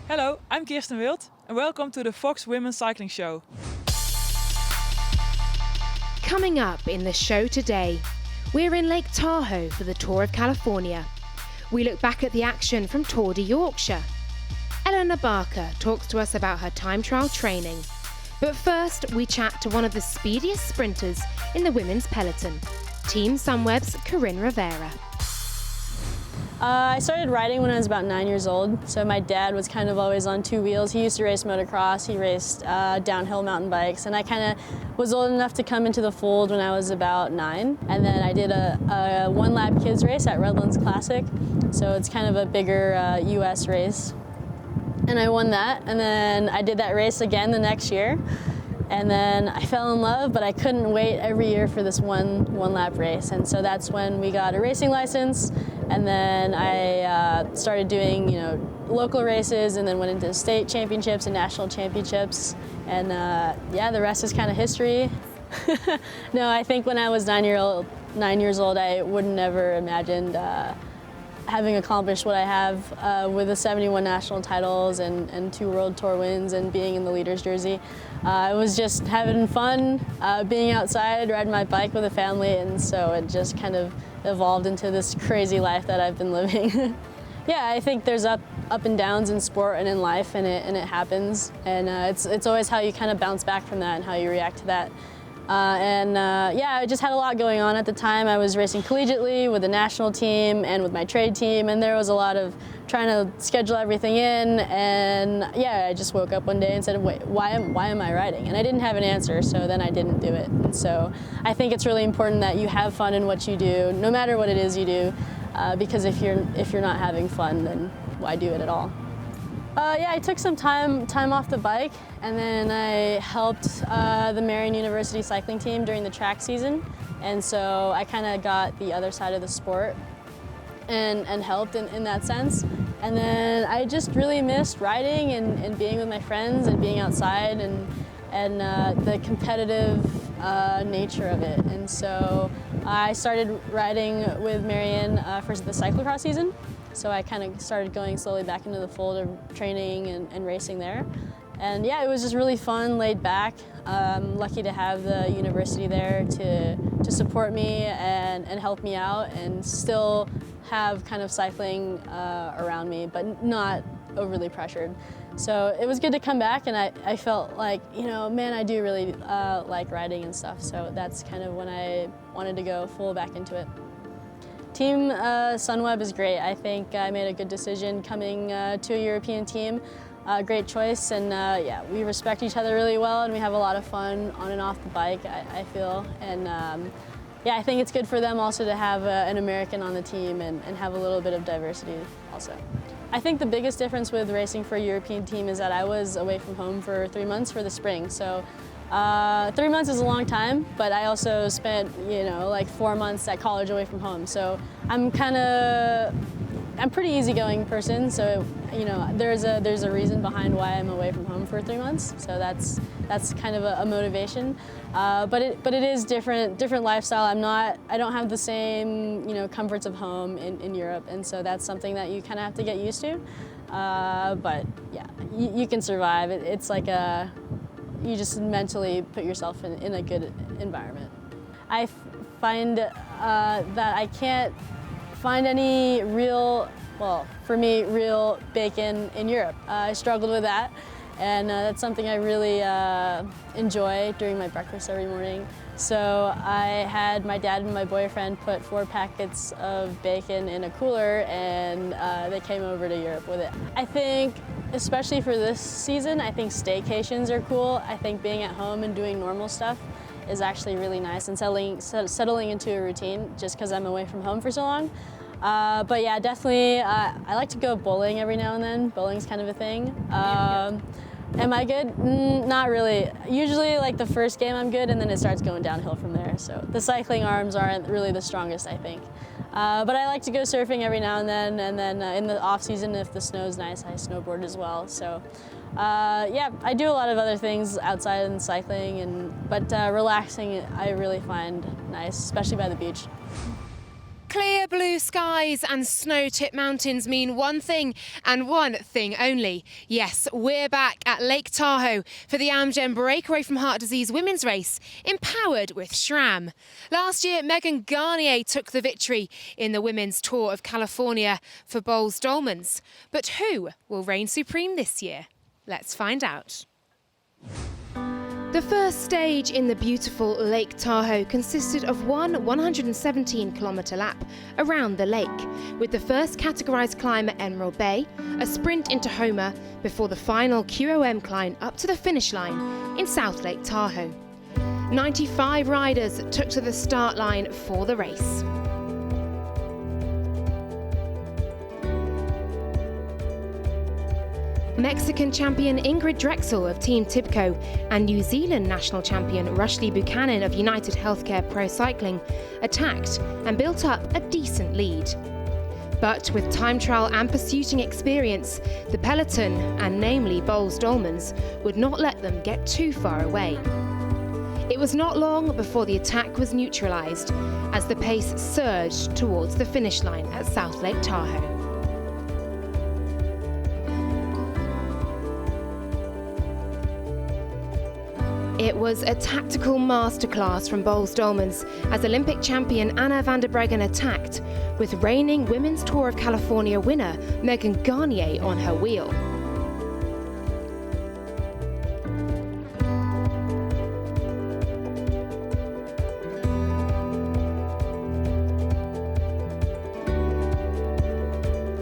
Hello, I'm Kirsten Wild and welcome to the Voxwomen Cycling Show. Coming up in the show today, we're in Lake Tahoe for the Tour of California. We look back at the action from Tour De Yorkshire. Elinor Barker talks to us about her time trial training. But first, we chat to one of the speediest sprinters in the women's peloton, Team Sunweb's Coryn Rivera. I started riding when I was about 9 years old, so my dad was kind of always on two wheels. He used to race motocross, he raced downhill mountain bikes, and I kind of was old enough to come into the fold when I was about 9. And then I did a one-lap kids race at Redlands Classic, so it's kind of a bigger US race. And I won that, and then I did that race again the next year. And then I fell in love, but I couldn't wait every year for this one-lap race. And so that's when we got a racing license. And then I started doing, local races, and then went into state championships and national championships. And yeah, the rest is kind of history. No, I think when I was 9 years old, I would never imagined having accomplished what I have with the 71 national titles and 2 World Tour wins and being in the leader's jersey. I was just having fun, being outside, riding my bike with a family, and so it just kind of evolved into this crazy life that I've been living. Yeah, I think there's up and downs in sport and in life, and it happens, and it's always how you kind of bounce back from that and how you react to that. Yeah, I just had a lot going on at the time. I was racing collegiately with the national team and with my trade team, and there was a lot of trying to schedule everything in. And yeah, I just woke up one day and said, wait, why am I riding? And I didn't have an answer, so then I didn't do it. And so I think it's really important that you have fun in what you do, no matter what it is you do, because if you're not having fun, then why do it at all? Yeah, I took some time off the bike, and then I helped the Marian University cycling team during the track season, and so I kind of got the other side of the sport and helped in that sense. And then I just really missed riding and being with my friends and being outside and the competitive nature of it. And so I started riding with Marian for the cyclocross season. So I kind of started going slowly back into the fold of training and racing there. And yeah, it was just really fun, laid back. Lucky to have the university there to support me and help me out, and still have kind of cycling around me, but not overly pressured. So it was good to come back, and I felt like, man, I do really like riding and stuff. So that's kind of when I wanted to go full back into it. Team Sunweb is great. I think I made a good decision coming to a European team. Great choice, and yeah, we respect each other really well, and we have a lot of fun on and off the bike, I feel. And yeah, I think it's good for them also to have an American on the team and have a little bit of diversity also. I think the biggest difference with racing for a European team is that I was away from home for 3 months for the spring. So 3 months is a long time, but I also spent, like 4 months at college away from home. So I'm a pretty easygoing person. So, there's a reason behind why I'm away from home for 3 months. So that's kind of a motivation. But it is different lifestyle. I don't have the same, comforts of home in Europe. And so that's something that you kind of have to get used to. But yeah, you can survive. It's like you just mentally put yourself in a good environment. I find that I can't find any real bacon in Europe. I struggled with that, and that's something I really enjoy during my breakfast every morning. So I had my dad and my boyfriend put 4 packets of bacon in a cooler, and they came over to Europe with it. I think, especially for this season, I think staycations are cool. I think being at home and doing normal stuff is actually really nice, and settling into a routine just because I'm away from home for so long. But yeah, definitely, I like to go bowling every now and then. Bowling's kind of a thing. Am I good? Not really. Usually, like the first game I'm good, and then it starts going downhill from there. So the cycling arms aren't really the strongest, I think. But I like to go surfing every now and then in the off season, if the snow's nice, I snowboard as well. So yeah, I do a lot of other things outside in cycling, but relaxing I really find nice, especially by the beach. Clear blue skies and snow-tipped mountains mean one thing and one thing only. Yes, we're back at Lake Tahoe for the Amgen Breakaway from Heart Disease women's race, empowered with SRAM. Last year, Megan Garnier took the victory in the Women's Tour of California for Bowles-Dolmans. But who will reign supreme this year? Let's find out. The first stage in the beautiful Lake Tahoe consisted of one 117-kilometre lap around the lake, with the first categorised climb at Emerald Bay, a sprint into Homer, before the final QOM climb up to the finish line in South Lake Tahoe. 95 riders took to the start line for the race. Mexican champion Ingrid Drexel of Team Tibco and New Zealand national champion Rushley Buchanan of United Healthcare Pro Cycling attacked and built up a decent lead. But with time trial and pursuing experience, the peloton, and namely Bowles-Dolmans, would not let them get too far away. It was not long before the attack was neutralised as the pace surged towards the finish line at South Lake Tahoe. It was a tactical masterclass from Bowles-Dolmans as Olympic champion Anna van der Breggen attacked, with reigning Women's Tour of California winner Megan Garnier on her wheel.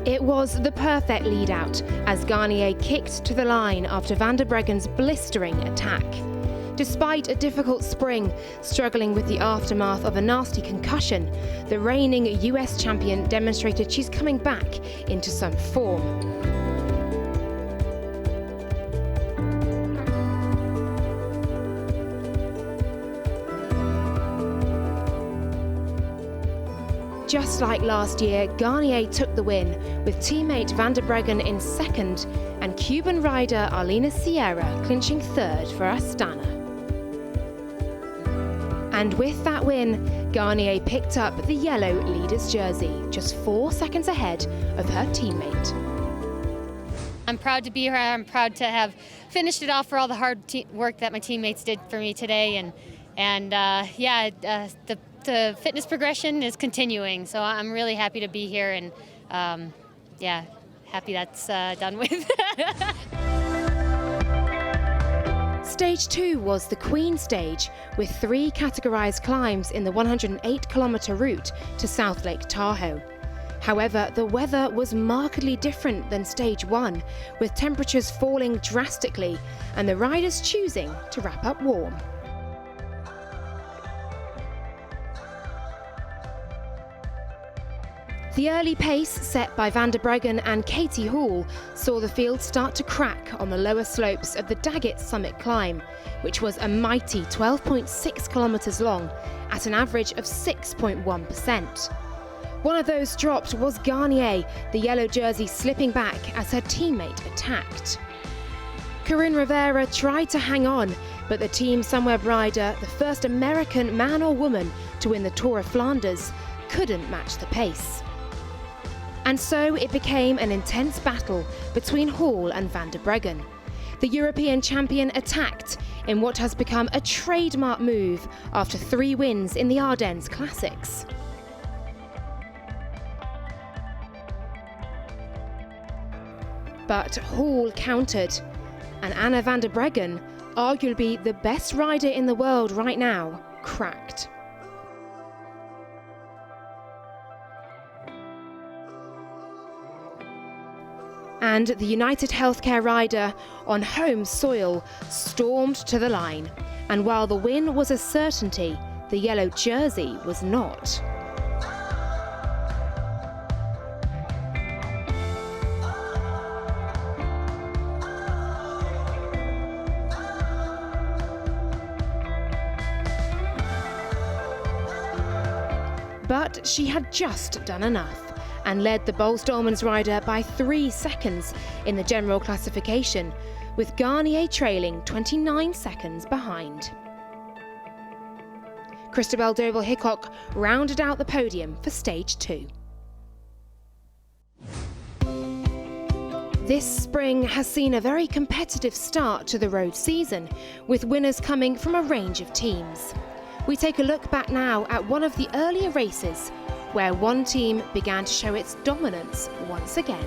It was the perfect lead-out as Garnier kicked to the line after van der Breggen's blistering attack. Despite a difficult spring, struggling with the aftermath of a nasty concussion, the reigning US champion demonstrated she's coming back into some form. Just like last year, Garnier took the win, with teammate van der Breggen in second and Cuban rider Arlena Sierra clinching third for Astana. And with that win, Garnier picked up the yellow leader's jersey, just 4 seconds ahead of her teammate. I'm proud to be here. I'm proud to have finished it off for all the hard work that my teammates did for me today. The fitness progression is continuing, so I'm really happy to be here and happy that's done with. Stage 2 was the Queen stage, with 3 categorised climbs in the 108-kilometre route to South Lake Tahoe. However, the weather was markedly different than Stage 1, with temperatures falling drastically and the riders choosing to wrap up warm. The early pace set by van der Breggen and Katie Hall saw the field start to crack on the lower slopes of the Daggett Summit climb, which was a mighty 12.6 kilometres long at an average of 6.1%. One of those dropped was Garnier, the yellow jersey slipping back as her teammate attacked. Coryn Rivera tried to hang on, but the Team Sunweb rider, the first American man or woman to win the Tour of Flanders, couldn't match the pace. And so it became an intense battle between Hall and van der Breggen. The European champion attacked in what has become a trademark move after 3 wins in the Ardennes Classics. But Hall countered, and Anna van der Breggen, arguably the best rider in the world right now, cracked. And the United Healthcare rider, on home soil, stormed to the line. And while the win was a certainty, the yellow jersey was not. But she had just done enough and led the Bowles-Dolmans rider by 3 seconds in the general classification, with Garnier trailing 29 seconds behind. Christabel Doble-Hickok rounded out the podium for stage 2. This spring has seen a very competitive start to the road season, with winners coming from a range of teams. We take a look back now at one of the earlier races, where one team began to show its dominance once again.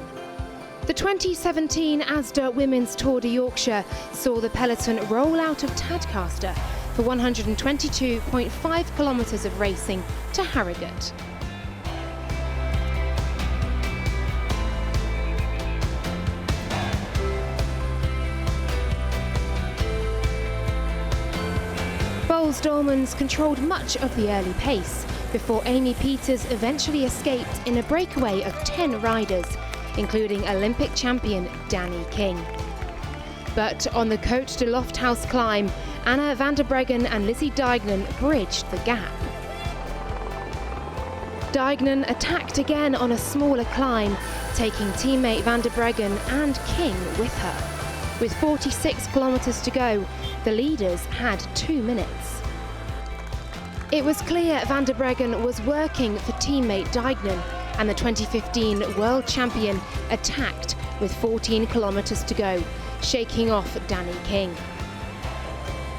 The 2017 Asda Women's Tour de Yorkshire saw the peloton roll out of Tadcaster for 122.5 kilometres of racing to Harrogate. Bowles-Dolmans controlled much of the early pace before Amy Peters eventually escaped in a breakaway of 10 riders, including Olympic champion Danny King. But on the Côte de Lofthouse climb, Anna van der Breggen and Lizzie Deignan bridged the gap. Deignan attacked again on a smaller climb, taking teammate van der Breggen and King with her. With 46 kilometres to go, the leaders had 2 minutes. It was clear van der Breggen was working for teammate Deignan, and the 2015 world champion attacked with 14 kilometres to go, shaking off Danny King.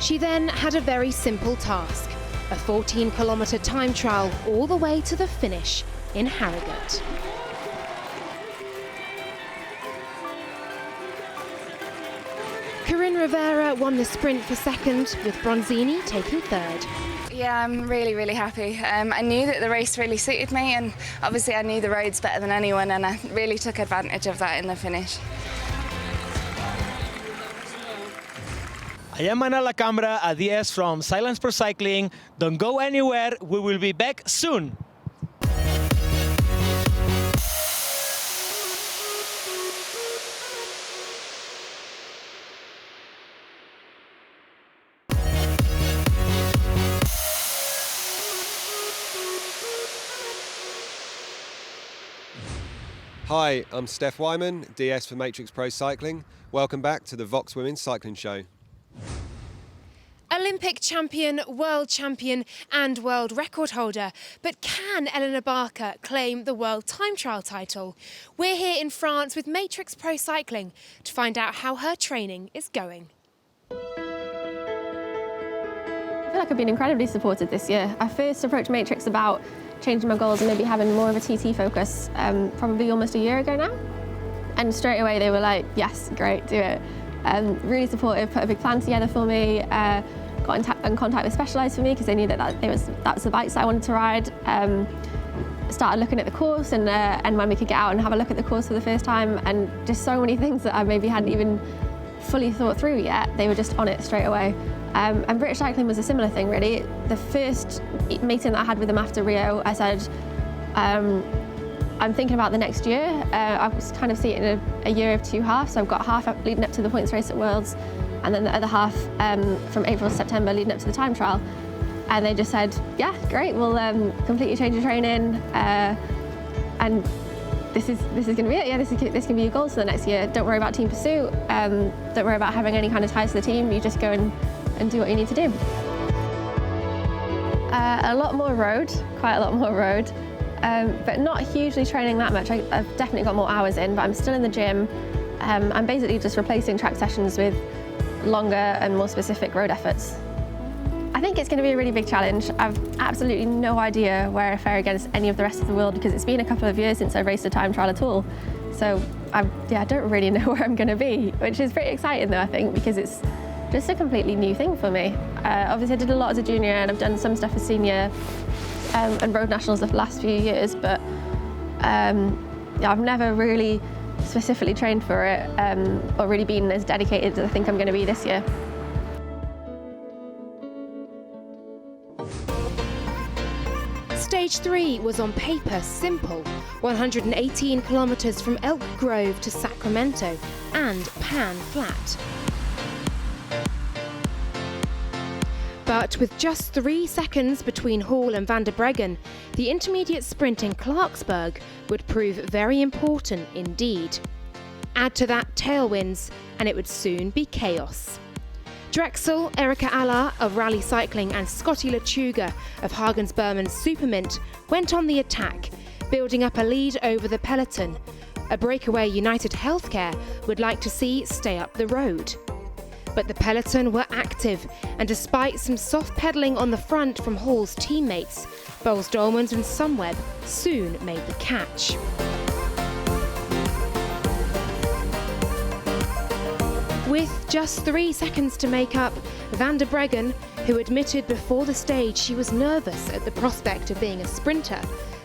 She then had a very simple task, a 14-kilometre time trial all the way to the finish in Harrogate. Coryn Rivera won the sprint for second, with Bronzini taking third. Yeah, I'm really happy. I knew that the race really suited me, and obviously I knew the roads better than anyone, and I really took advantage of that in the finish. I am Ana La Cambra, a DS from Silence Pro Cycling. Don't go anywhere, we will be back soon. Hi, I'm Steph Wyman, DS for Matrix Pro Cycling. Welcome back to the Voxwomen Cycling Show. Olympic champion, world champion and world record holder. But can Elinor Barker claim the world time trial title? We're here in France with Matrix Pro Cycling to find out how her training is going. I feel like I've been incredibly supported this year. I first approached Matrix about changing my goals and maybe having more of a TT focus probably almost a year ago now. And straight away they were like, yes, great, do it. Really supportive, put a big plan together for me, got in contact with Specialized for me because they knew that was the bikes that I wanted to ride. Started looking at the course and when we could get out and have a look at the course for the first time, and just so many things that I maybe hadn't even fully thought through yet, they were just on it straight away. And British Cycling was a similar thing, really. The first meeting that I had with them after Rio, I said, I'm thinking about the next year. I was kind of seeing it in a year of 2 halves. So I've got half leading up to the points race at Worlds, and then the other half from April to September leading up to the time trial. And they just said, yeah, great, we'll completely change your training. And this is going to be it. Yeah, this can be your goals for the next year. Don't worry about team pursuit. Don't worry about having any kind of ties to the team. You just go and do what you need to do. A lot more road, quite a lot more road, but not hugely training that much. I've definitely got more hours in, but I'm still in the gym. I'm basically just replacing track sessions with longer and more specific road efforts. I think it's going to be a really big challenge. I've absolutely no idea where I fare against any of the rest of the world because it's been a couple of years since I've raced a time trial at all. So I don't really know where I'm going to be, which is pretty exciting though, I think, because it's just a completely new thing for me. Obviously I did a lot as a junior and I've done some stuff as senior and road nationals the last few years, but I've never really specifically trained for it or really been as dedicated as I think I'm going to be this year. Stage 3 was on paper simple, 118 kilometres from Elk Grove to Sacramento and Pan Flat. But with just 3 seconds between Hall and van der Breggen, the intermediate sprint in Clarksburg would prove very important indeed. Add to that tailwinds, and it would soon be chaos. Drexel, Erica Allard of Rally Cycling and Scotty Lechuga of Hagens Berman's Supermint went on the attack, building up a lead over the peloton, a breakaway United Healthcare would like to see stay up the road. But the peloton were active, and despite some soft pedalling on the front from Hall's teammates, Boels-Dolmans and Sunweb soon made the catch. With just 3 seconds to make up, Van der Breggen, who admitted before the stage she was nervous at the prospect of being a sprinter,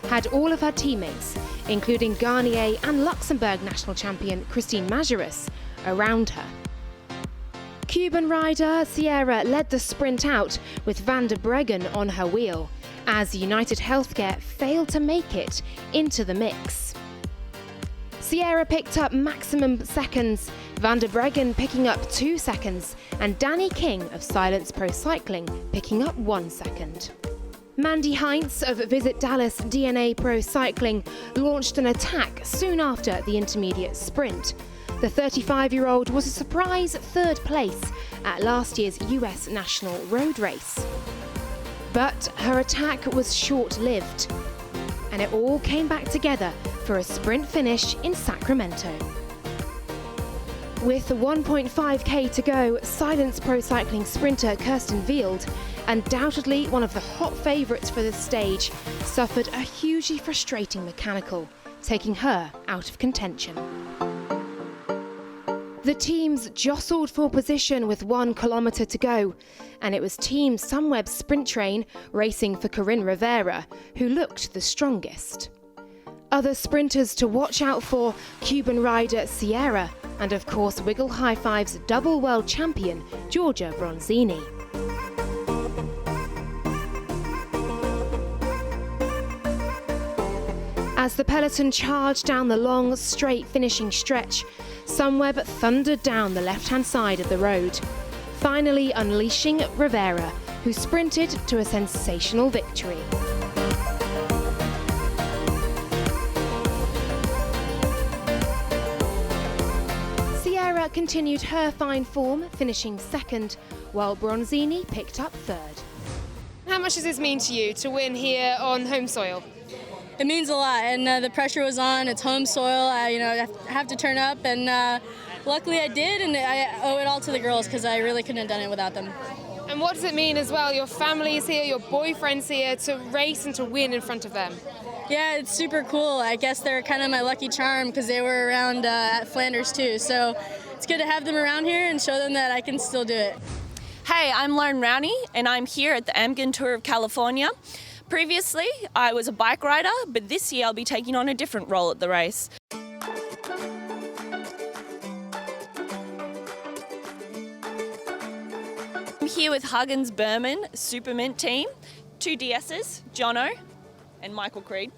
had all of her teammates, including Garnier and Luxembourg national champion Christine Majerus, around her. Cuban rider Sierra led the sprint out with Van der Breggen on her wheel, as United Healthcare failed to make it into the mix. Sierra picked up maximum seconds, Van der Breggen picking up 2 seconds, and Danny King of Silence Pro Cycling picking up 1 second. Mandy Heinz of Visit Dallas DNA Pro Cycling launched an attack soon after the intermediate sprint. The 35-year-old was a surprise 3rd place at last year's US National Road Race. But her attack was short-lived, and it all came back together for a sprint finish in Sacramento. With 1.5k to go, Silence Pro Cycling sprinter Kirsten Wield, undoubtedly one of the hot favourites for the stage, suffered a hugely frustrating mechanical, taking her out of contention. The teams jostled for position with 1 kilometre to go, and it was Team Sunweb's sprint train racing for Coryn Rivera, who looked the strongest. Other sprinters to watch out for: Cuban rider Sierra, and of course Wiggle High Five's double world champion Giorgia Bronzini. As the peloton charged down the long, straight finishing stretch, Sunweb thundered down the left-hand side of the road, finally unleashing Rivera, who sprinted to a sensational victory. Sierra continued her fine form, finishing 2nd, while Bronzini picked up 3rd. How much does this mean to you to win here on home soil? It means a lot, and the pressure was on. It's home soil. I have to turn up, and luckily I did, and I owe it all to the girls because I really couldn't have done it without them. And what does it mean as well? Your family's here, your boyfriend's here, to race and to win in front of them. Yeah, it's super cool. I guess they're kind of my lucky charm because they were around at Flanders too. So it's good to have them around here and show them that I can still do it. Hey, I'm Lauren Rowney, and I'm here at the Amgen Tour of California. Previously, I was a bike rider, but this year I'll be taking on a different role at the race. I'm here with Hagens Berman Supermint team, 2 DSs, Jono and Michael Creed.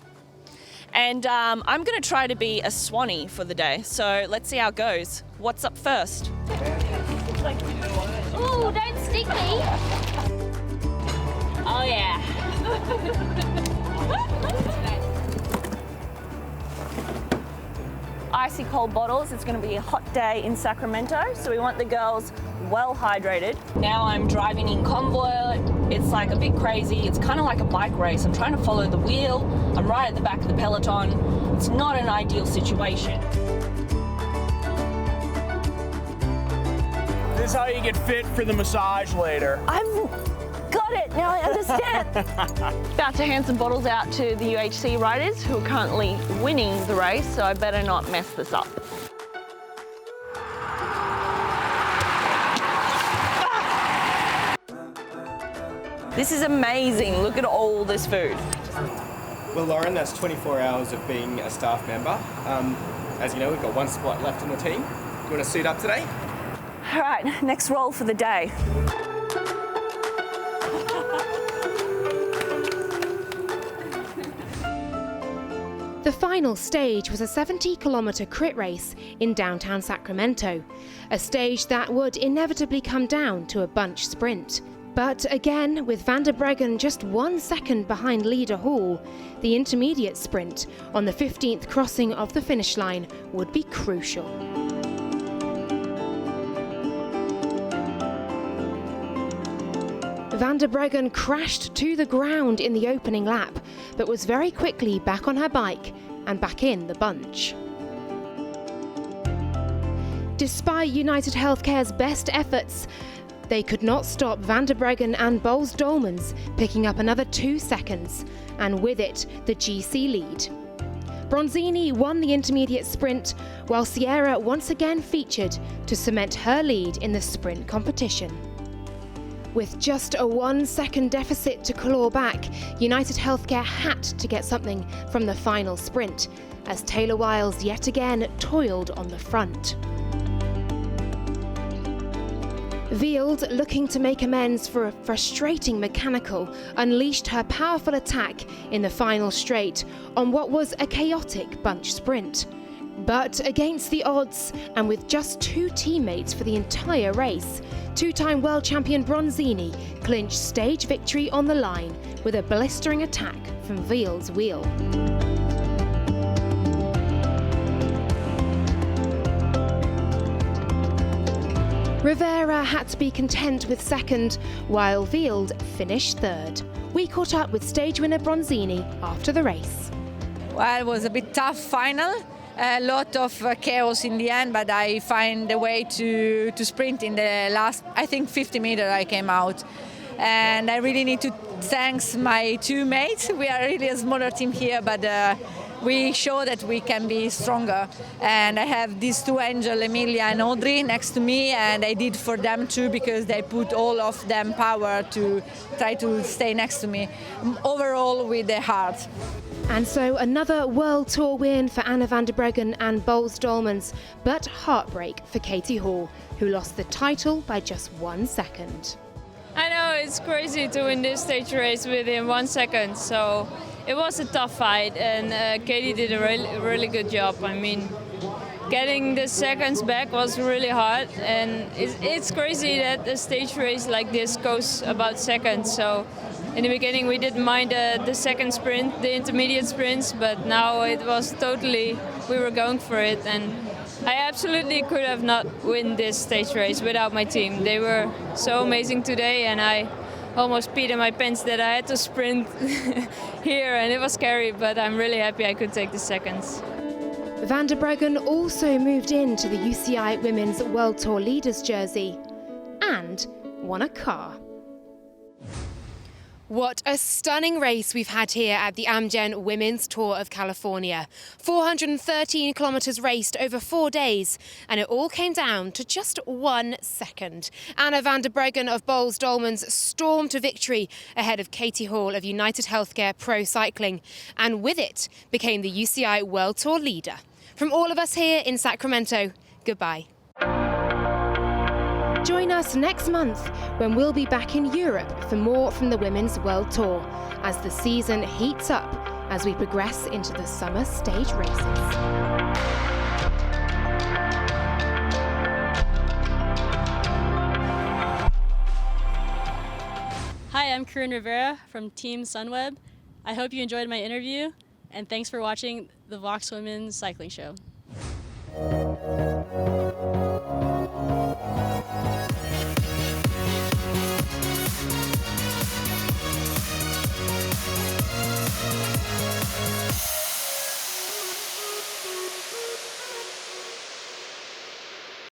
And I'm going to try to be a Swanee for the day, so let's see how it goes. What's up first? Ooh, don't stick me! Oh yeah. Icy cold bottles. It's going to be a hot day in Sacramento, so we want the girls well hydrated. Now I'm driving in convoy. It's like a bit crazy. It's kind of like a bike race. I'm trying to follow the wheel. I'm right at the back of the peloton. It's not an ideal situation. This is how you get fit for the massage later. I've got it, now I understand. About to hand some bottles out to the UHC riders who are currently winning the race, so I better not mess this up. This is amazing, look at all this food. Well, Lauren, that's 24 hours of being a staff member. As you know, we've got 1 spot left in the team. Do you want to suit up today? All right, next role for the day. The final stage was a 70-kilometre crit race in downtown Sacramento, a stage that would inevitably come down to a bunch sprint. But again, with Van der Breggen just 1 second behind leader Hall, the intermediate sprint on the 15th crossing of the finish line would be crucial. Van der Breggen crashed to the ground in the opening lap, but was very quickly back on her bike and back in the bunch. Despite United Healthcare's best efforts, they could not stop Van der Breggen and Boels-Dolmans picking up another 2 seconds, and with it, the GC lead. Bronzini won the intermediate sprint, while Sierra once again featured to cement her lead in the sprint competition. With just a 1 second deficit to claw back, United Healthcare had to get something from the final sprint, as Taylor Wiles yet again toiled on the front. Wield, looking to make amends for a frustrating mechanical, unleashed her powerful attack in the final straight on what was a chaotic bunch sprint. But against the odds, and with just 2 teammates for the entire race, two-time world champion Bronzini clinched stage victory on the line with a blistering attack from Wield's wheel. Rivera had to be content with second, while Wield finished third. We caught up with stage winner Bronzini after the race. Well, it was a bit tough final. A lot of chaos in the end, but I find a way to sprint in the last, I think, 50 meters I came out. And I really need to thank my 2 mates. We are really a smaller team here, but we show that we can be stronger. And I have these 2 angels, Emilia and Audrey, next to me, and I did for them too, because they put all of them power to try to stay next to me. Overall, with the heart. And so another World Tour win for Anna van der Breggen and Boels-Dolmans, but heartbreak for Katie Hall, who lost the title by just 1 second. I know, it's crazy to win this stage race within 1 second, so it was a tough fight, and Katie did a really good job. I mean, getting the seconds back was really hard, and it's crazy that a stage race like this goes about seconds. So in the beginning we didn't mind the second sprint, the intermediate sprints, but now it was totally, we were going for it, and I absolutely could have not won this stage race without my team. They were so amazing today, and I almost peed in my pants that I had to sprint here, and it was scary, but I'm really happy I could take the seconds. Van der Breggen also moved into the UCI Women's World Tour Leaders jersey and won a car. What a stunning race we've had here at the Amgen Women's Tour of California. 413 kilometres raced over 4 days, and it all came down to just 1 second. Anna van der Breggen of Boels-Dolmans stormed to victory ahead of Katie Hall of United Healthcare Pro Cycling, and with it became the UCI World Tour leader. From all of us here in Sacramento, goodbye. Join us next month when we'll be back in Europe for more from the Women's World Tour as the season heats up as we progress into the summer stage races. Hi, I'm Coryn Rivera from Team Sunweb. I hope you enjoyed my interview, and thanks for watching the Voxwomen Cycling Show.